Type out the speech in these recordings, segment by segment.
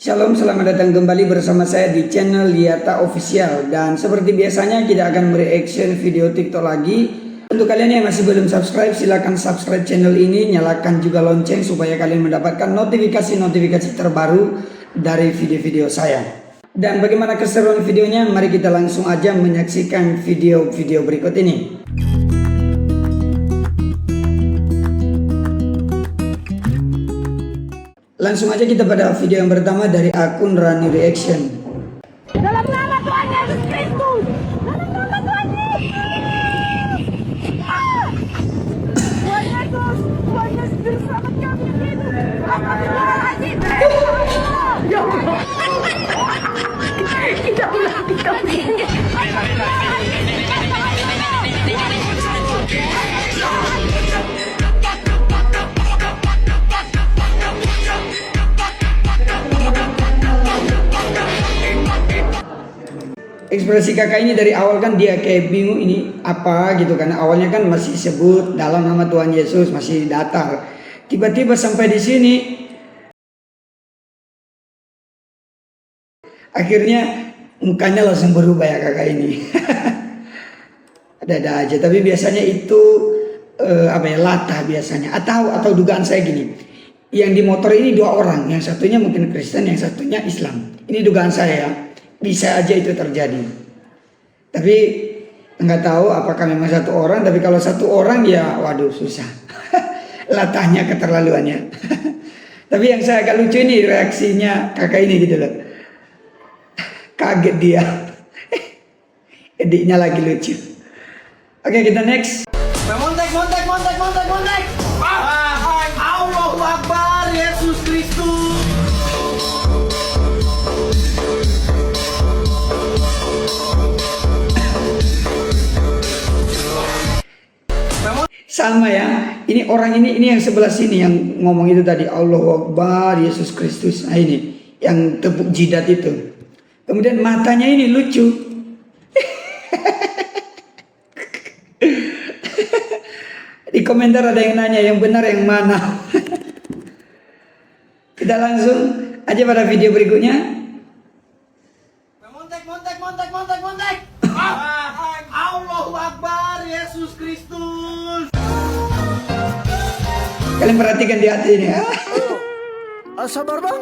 Shalom, selamat datang kembali bersama saya di channel Yata Official. Dan seperti biasanya kita akan mereaction video TikTok lagi. Untuk kalian yang masih belum subscribe, silahkan subscribe channel ini. Nyalakan juga lonceng supaya kalian mendapatkan notifikasi-notifikasi terbaru dari video-video saya. Dan bagaimana keseruan videonya? Mari kita langsung aja menyaksikan video-video berikut ini. Langsung aja kita pada video yang pertama dari akun Rani Reaction. Dalam nama Tuhan Yesus Kristus. Dalam nama Tuhan Yesus. Tuhan Yesus. Tuhan Yesus Juru Selamat kami hidup. Astagfirullahaladzim. Ya Allah. Kita ulang kami. Ekspresi kakak ini dari awal kan dia kayak bingung ini apa gitu, karena awalnya kan masih sebut dalam nama Tuhan Yesus, masih datar. Tiba-tiba sampai di sini akhirnya mukanya langsung berubah ya kakak ini. Ada-ada aja, tapi biasanya itu latah biasanya, atau dugaan saya gini. Yang di motor ini 2 orang, yang satunya mungkin Kristen, yang satunya Islam. Ini dugaan saya ya. Bisa aja itu terjadi. Tapi nggak tahu apakah memang 1 orang. Tapi kalau 1 orang ya waduh susah. Latahnya, keterlaluannya. Tapi yang saya agak lucu ini reaksinya kakak ini gitu loh. Kaget dia. Ediknya lagi lucu. Oke, kita next. Montek. Allahu Akbar, Yesus Kristus. Sama ya. Ini orang ini yang sebelah sini yang ngomong itu tadi, Allahu Akbar, Yesus Kristus. Nah ini yang tepuk jidat itu. Kemudian matanya ini lucu. Di komentar ada yang nanya yang benar yang mana. Kita langsung aja pada video berikutnya. Montek. Allahu Akbar, Yesus Kristus. Kalian perhatikan di hati ini. Sabar bang.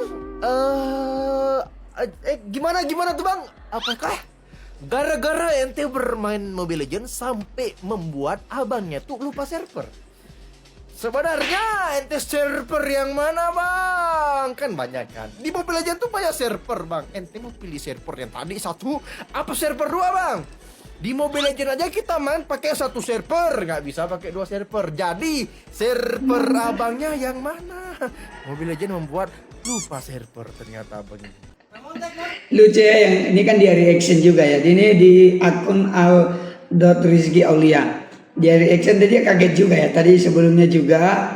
Gimana tuh bang? Apakah gara-gara ente bermain Mobile Legends sampai membuat abangnya tuh lupa server? Sebenarnya ente server yang mana bang? Kan banyak kan. Di Mobile Legends tuh banyak server bang. Ente mau pilih server yang tadi 1 apa server 2 bang? Di Mobile Legends aja kita main pakai 1 server, nggak bisa pakai 2 server. Jadi server abangnya yang mana? Mobile Legends membuat lupa server ternyata abangnya. Lucu ya, yang ini kan dia reaction juga ya. Ini di akun al.rizki aulia. Dia reaction tadi dia kaget juga ya. Tadi sebelumnya juga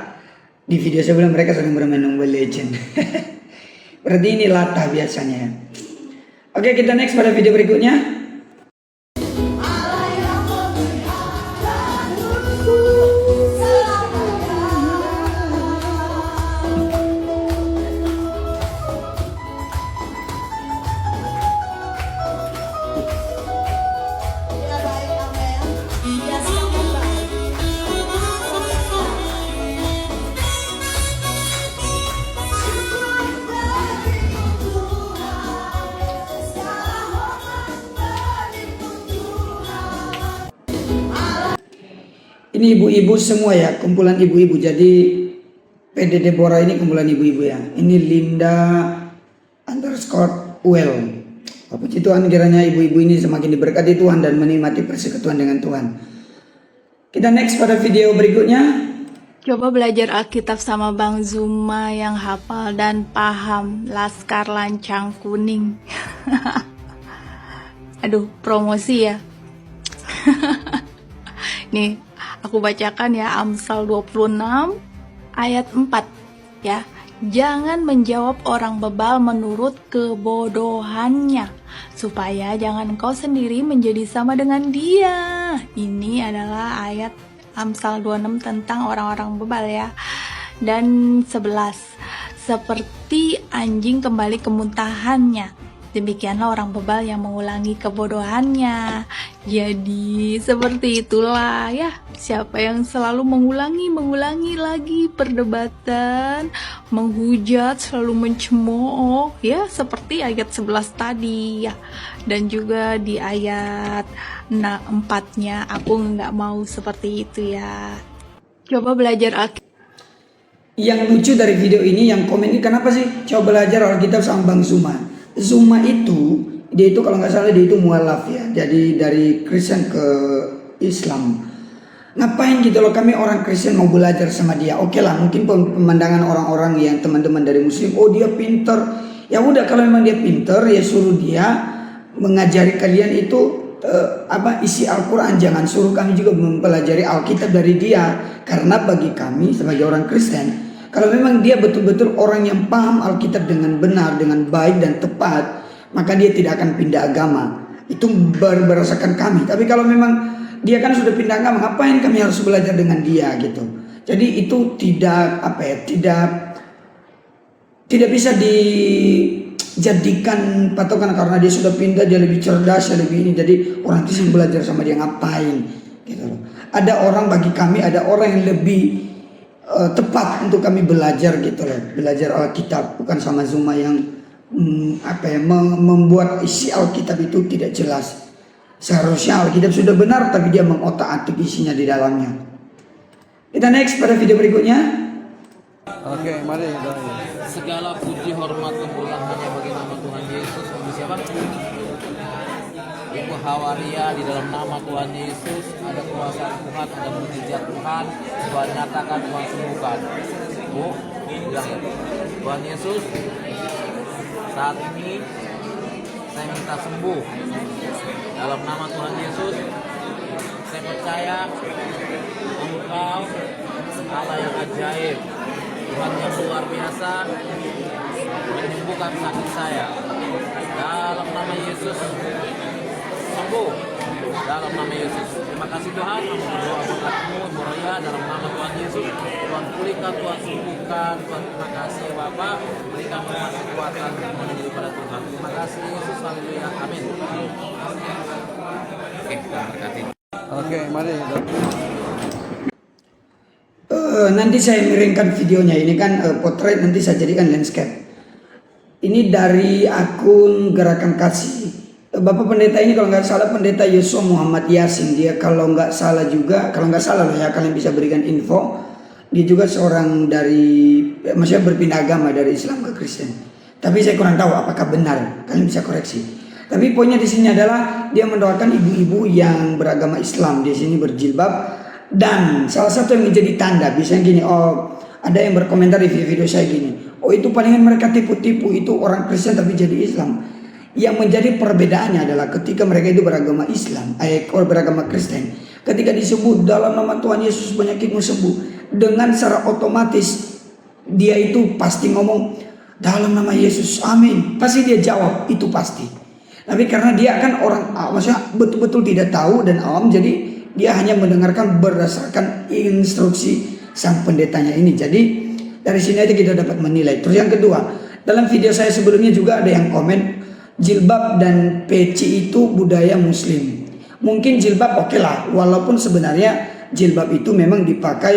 di video sebelum mereka sedang bermain Mobile Legends. Berarti ini latah biasanya. Oke, kita next pada video berikutnya. Ini ibu-ibu semua ya, kumpulan ibu-ibu. Jadi PD Deborah ini kumpulan ibu-ibu ya. Ini Linda _well. Puji Tuhan, kiranya ibu-ibu ini semakin diberkati Tuhan dan menikmati persekutuan dengan Tuhan. Kita next pada video berikutnya. Coba belajar Alkitab sama Bang Zuma yang hafal dan paham Laskar Lancang Kuning. Aduh, promosi ya. Nih, aku bacakan ya, Amsal 26 ayat 4 ya. Jangan menjawab orang bebal menurut kebodohannya, supaya jangan kau sendiri menjadi sama dengan dia. Ini adalah ayat Amsal 26 tentang orang-orang bebal ya. Dan 11 seperti anjing kembali ke muntahannya. Demikianlah orang bebal yang mengulangi kebodohannya. Jadi seperti itulah ya, siapa yang selalu mengulangi lagi perdebatan, menghujat, selalu mencemooh ya, seperti ayat 11 tadi ya. Dan juga di ayat 4-nya aku nggak mau seperti itu ya. Coba belajar Alkitab. Yang lucu dari video ini yang komen ini, kenapa sih coba belajar Alkitab sama Bang Zuma? Zuma itu, dia itu kalau nggak salah dia itu mualaf ya, jadi dari Kristen ke Islam. Ngapain gitu loh, kami orang Kristen mau belajar sama dia. Oke lah, mungkin pemandangan orang-orang yang teman-teman dari Muslim, oh dia pinter. Ya udah, kalau memang dia pinter ya suruh dia mengajari kalian itu isi Al-Quran. Jangan suruh kami juga mempelajari Alkitab dari dia. Karena bagi kami sebagai orang Kristen, kalau memang dia betul-betul orang yang paham Alkitab dengan benar, dengan baik dan tepat, maka dia tidak akan pindah agama. Itu berdasarkan kami. Tapi kalau memang dia kan sudah pindah agama, ngapain kami harus belajar dengan dia gitu. Jadi itu tidak bisa dijadikan patokan karena dia sudah pindah, dia lebih cerdas, dia lebih ini. Jadi orang Kristen belajar sama dia ngapain gitu loh. Ada orang, bagi kami ada orang yang lebih tepat untuk kami belajar gitu loh, belajar Alkitab, bukan sama Zuma yang membuat isi Alkitab itu tidak jelas. Seharusnya Alkitab sudah benar tapi dia mengotak-atik isinya di dalamnya. Kita next pada video berikutnya. Oke, mari. Segala puji hormat kemuliaan hanya bagi nama Tuhan Yesus. Untuk siapa? Ibu Hawaria, di dalam nama Tuhan Yesus ada kuasa Tuhan, ada mujizat Tuhan. Tuhan nyatakan, Tuhan sembuhkan. Bu, bilang ya, Tuhan Yesus, saat ini saya minta sembuh. Dalam nama Tuhan Yesus, saya percaya Engkau Allah yang ajaib, Tuhan yang luar biasa, menyembuhkan sakit saya. Dalam nama Yesus, sembuh. Dalam nama Yesus. Terima kasih Tuhan. Kami berdoa berkatmu, Moria, dalam nama Tuhan Yesus. Tuhan pulihkan, Tuhan sembuhkan. Tuhan terima kasih Bapak. Berikan kasih kekuatan menjadi pada Tuhan. Terima kasih Yesus. Haleluya. Amin. Oke, Tuhan berkati. Oke, mari. Nanti saya miringkan videonya. Ini kan potret, nanti saya jadikan landscape. Ini dari akun Gerakan Kasih. Bapak pendeta ini kalau nggak salah pendeta Yusuf Muhammad Yasin. Dia kalau nggak salah loh ya, kalian bisa berikan info. Dia juga seorang dari, maksudnya berpindah agama dari Islam ke Kristen. Tapi saya kurang tahu apakah benar. Kalian bisa koreksi. Tapi poinnya di sini adalah dia mendoakan ibu-ibu yang beragama Islam di sini berjilbab. Dan salah satu yang menjadi tanda, biasanya gini, ada yang berkomentar di video saya gini, itu palingan mereka tipu-tipu, itu orang Kristen tapi jadi Islam. Yang menjadi perbedaannya adalah ketika mereka itu beragama Islam, beragama Kristen, ketika disebut dalam nama Tuhan Yesus penyakitmu sembuh, dengan secara otomatis dia itu pasti ngomong dalam nama Yesus, amin. Pasti dia jawab, itu pasti. Tapi karena dia kan orang, maksudnya betul-betul tidak tahu dan awam, jadi dia hanya mendengarkan berdasarkan instruksi sang pendetanya ini. Jadi dari sini aja kita dapat menilai. Terus yang kedua, dalam video saya sebelumnya juga ada yang komen jilbab dan peci itu budaya Muslim. Mungkin jilbab oke lah, walaupun sebenarnya jilbab itu memang dipakai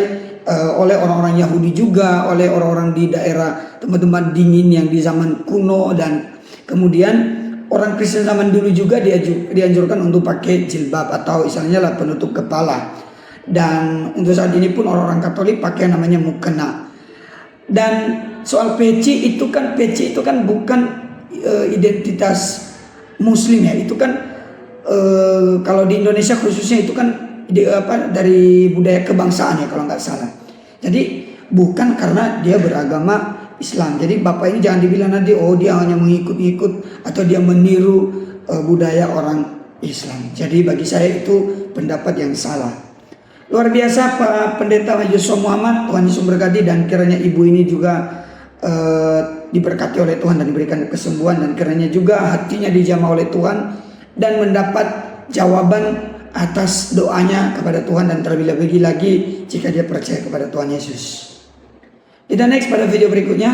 oleh orang-orang Yahudi juga, oleh orang-orang di daerah tempat-tempat dingin yang di zaman kuno, dan kemudian orang Kristen zaman dulu juga dianjurkan untuk pakai jilbab atau istilahnya lah penutup kepala. Dan untuk saat ini pun orang-orang Katolik pakai namanya mukena. Dan soal peci itu kan bukan identitas Muslim ya. Itu kan kalau di Indonesia khususnya itu kan dari budaya kebangsaan ya kalau nggak salah. Jadi bukan karena dia beragama Islam. Jadi bapak ini jangan dibilang nanti dia hanya mengikut-ikut atau dia meniru budaya orang Islam. Jadi bagi saya itu pendapat yang salah. Luar biasa Pak Pendeta Yusuf Muhammad, Tuhan Yesus berkati, dan kiranya ibu ini juga diberkati oleh Tuhan dan diberikan kesembuhan, dan kiranya juga hatinya dijamah oleh Tuhan dan mendapat jawaban atas doanya kepada Tuhan, dan terlebih lagi jika dia percaya kepada Tuhan Yesus. Kita next pada video berikutnya.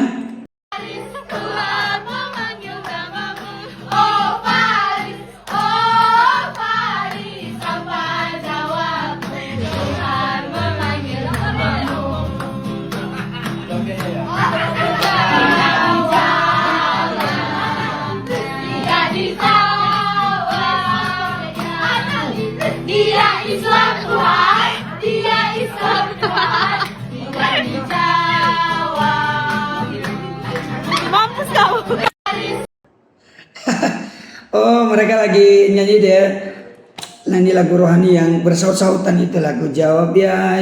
mereka lagi nyanyi lagu rohani yang bersaut-sautan itu lagu jawab ya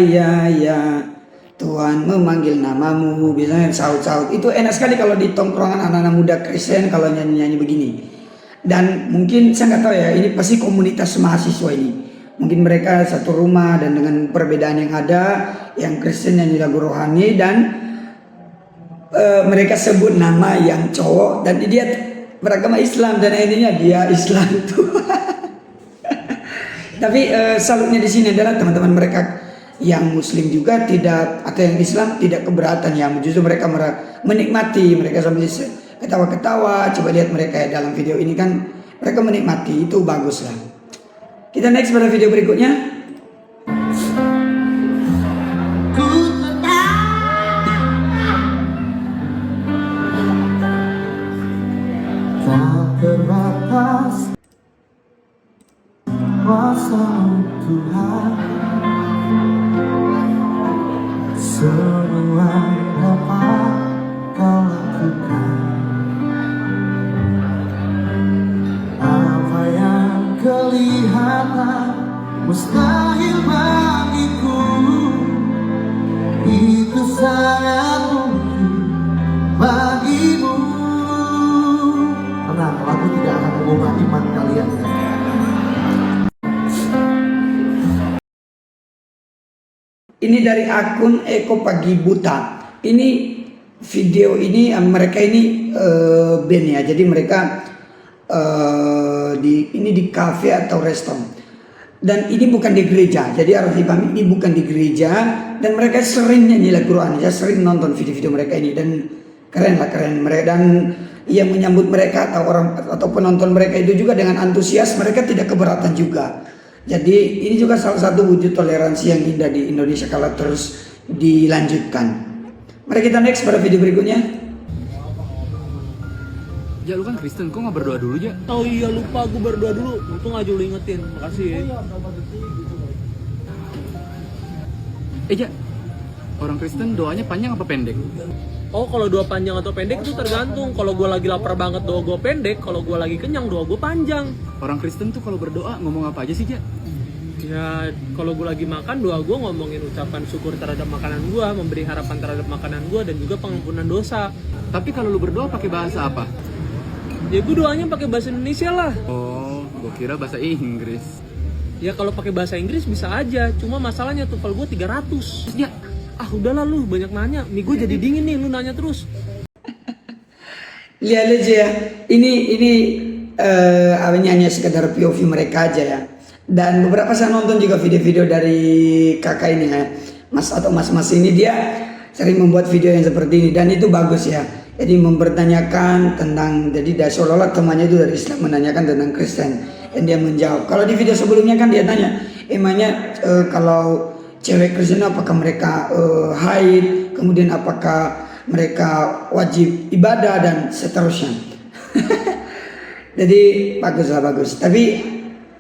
Tuhan memanggil namamu, biasanya saut-saut. Itu enak sekali kalau di tongkrongan anak-anak muda Kristen kalau nyanyi-nyanyi begini. Dan mungkin saya nggak tahu ya, ini pasti komunitas mahasiswa ini. Mungkin mereka satu rumah dan dengan perbedaan yang ada, yang Kristen nyanyi lagu rohani dan mereka sebut nama yang cowok dan dia beragama Islam dan akhirnya dia Islam tuh. Tapi salutnya di sini adalah teman-teman mereka yang Muslim juga tidak atau yang Islam tidak keberatan ya, justru mereka menikmati, mereka sambil ketawa-ketawa. Coba lihat mereka ya, dalam video ini kan mereka menikmati, itu bagus lah. Kita next pada video berikutnya. Terbatas kuasa Tuhan, semua dapat kau lakukan. Apa yang kelihatan mustahil bagiku, itu sangat mungkin bagimu. Tenang, lagu tidak akan mengubah iman kalian. Ini dari akun Eko Pagi Buta. Ini video ini mereka ini band ya. Jadi mereka di kafe atau restoran. Dan ini bukan di gereja. Jadi harus dipahami ini bukan di gereja dan mereka sering nyanyi lagu rohani. Saya sering nonton video-video mereka ini dan keren mereka, dan yang menyambut mereka atau penonton mereka itu juga dengan antusias, mereka tidak keberatan juga. Jadi ini juga salah satu wujud toleransi yang indah di Indonesia kalau terus dilanjutkan. Mari kita next pada video berikutnya. Ja, lu kan Kristen, kok nggak berdoa dulu, Ja? Oh iya, lupa gue berdoa dulu. Untung aja lu ingetin. Makasih ya. Ja, orang Kristen doanya panjang apa pendek? Oh, kalau doa panjang atau pendek itu tergantung. Kalau gue lagi lapar banget doa gue pendek. Kalau gue lagi kenyang doa gue panjang. Orang Kristen tuh kalau berdoa ngomong apa aja sih, Ja? Ya, kalau gue lagi makan doa gue ngomongin ucapan syukur terhadap makanan gue, memberi harapan terhadap makanan gue, dan juga pengampunan dosa. Tapi kalau lu berdoa pakai bahasa apa? Ya gue doanya pakai bahasa Indonesia lah. Oh, gua kira bahasa Inggris. Ya kalau pakai bahasa Inggris bisa aja. Cuma masalahnya TOEFL gue 300. Ya, udahlah lu banyak nanya. Mie gue jadi dingin nih lu nanya terus. Lihat aja ya. Ini hanya sekedar POV mereka aja ya. Dan beberapa saya nonton juga video-video dari kakak ini ya, mas atau mas-mas ini, dia sering membuat video yang seperti ini dan itu bagus ya. Jadi mempertanyakan tentang, jadi seolah-olah temannya itu dari Islam menanyakan tentang Kristen dan dia menjawab. Kalau di video sebelumnya kan dia tanya, emangnya kalau cewek Kristen apakah mereka haid, kemudian apakah mereka wajib ibadah dan seterusnya. Jadi bagus. Tapi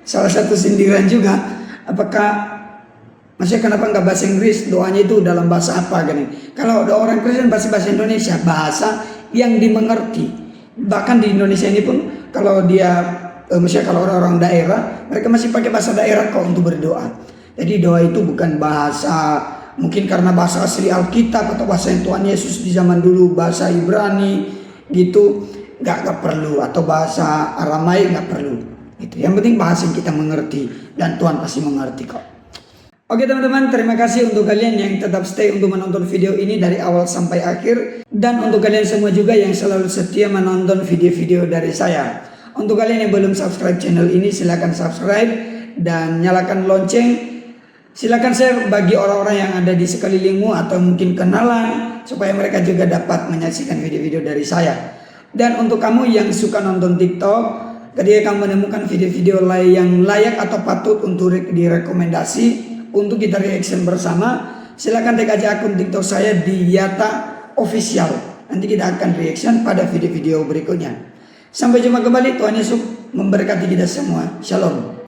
salah satu sindiran juga, apakah maksudnya kenapa nggak bahasa Inggris, doanya itu dalam bahasa apa kan? Kalau ada orang Kristen bahasa Indonesia, bahasa yang dimengerti. Bahkan di Indonesia ini pun kalau dia misalnya kalau orang-orang daerah, mereka masih pakai bahasa daerah kok untuk berdoa. Jadi doa itu bukan bahasa, mungkin karena bahasa asli Alkitab atau bahasa yang Tuhan Yesus di zaman dulu, bahasa Ibrani gitu, nggak perlu, atau bahasa Aramaik nggak perlu. Gitu. Yang penting bahasa yang kita mengerti dan Tuhan pasti mengerti kok. Oke teman-teman, terima kasih untuk kalian yang tetap stay untuk menonton video ini dari awal sampai akhir. Dan untuk kalian semua juga yang selalu setia menonton video-video dari saya. Untuk kalian yang belum subscribe channel ini, silahkan subscribe dan nyalakan lonceng. Silahkan share bagi orang-orang yang ada di sekelilingmu atau mungkin kenalan, supaya mereka juga dapat menyaksikan video-video dari saya. Dan untuk kamu yang suka nonton TikTok, ketika kamu menemukan video-video yang layak atau patut untuk direkomendasi untuk kita reaction bersama, silakan tag aja akun TikTok saya di Yata Official. Nanti kita akan reaction pada video-video berikutnya. Sampai jumpa kembali. Tuhan Yesus memberkati kita semua. Shalom.